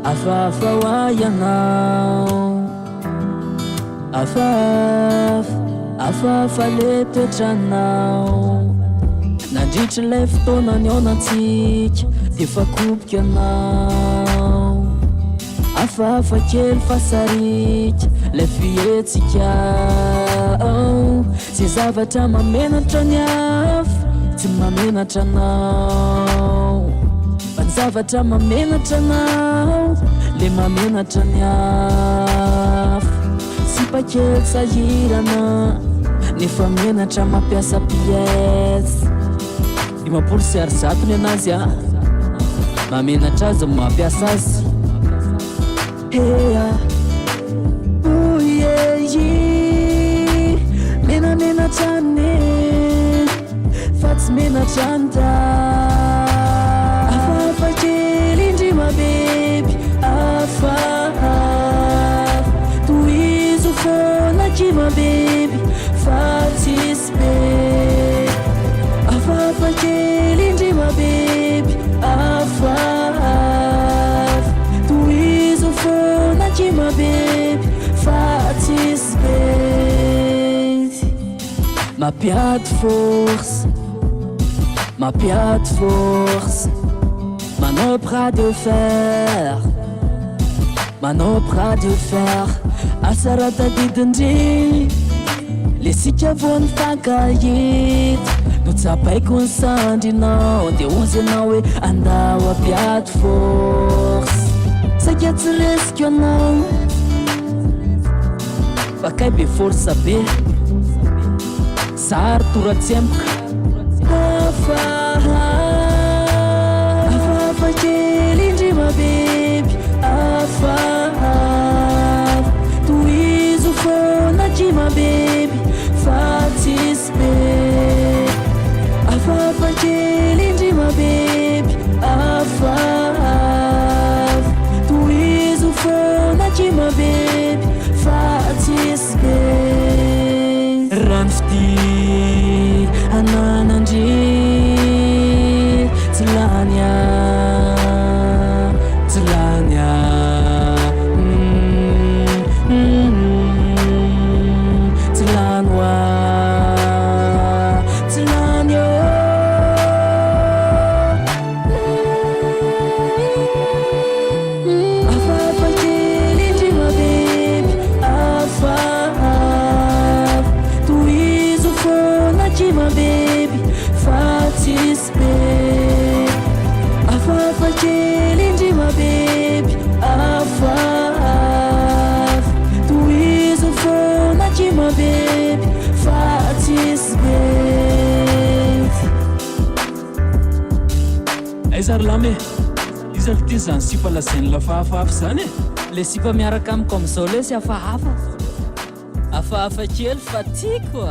afafa hoayanao afafa le toetranao nandritra lay fotoanany aonatsika defa koboka anao afafa kely fasarika le fietsika ze zavatra mamenatra ny afa tsy mamenatra anao fa ny zavatra mamenatra anao le mamenatra ny afa sipakely sahirana nefa menatra mampiasa pièce 5% ny anazy a mamenatra azy mampiasa azy menamenatra ne fa tsy menatra nda afafa kely indrima beby toizo fona kima beby fa tsisy be afafa kely indrima beby toizo fona kima beby fa tsisy be mapiady force manao bras de fer asara tadidindry le sika voany fankahity no tsapaiko ny sandrinao de ozy anao hoe andao apiady force saika tsy lesiko anao fa kay be force be sary toratsemboka afafa kely indrima beby toizo fona kima beby fa tsisy be afafa kely indrima beby toizo fona kima beby fa tsisy be rano fity ananandry tsy lanya zarlame izal ty zany sipa lazainy lafahafahafa zany le sipa miaraka amiko am'izao le sy hafahafa kely fa tiako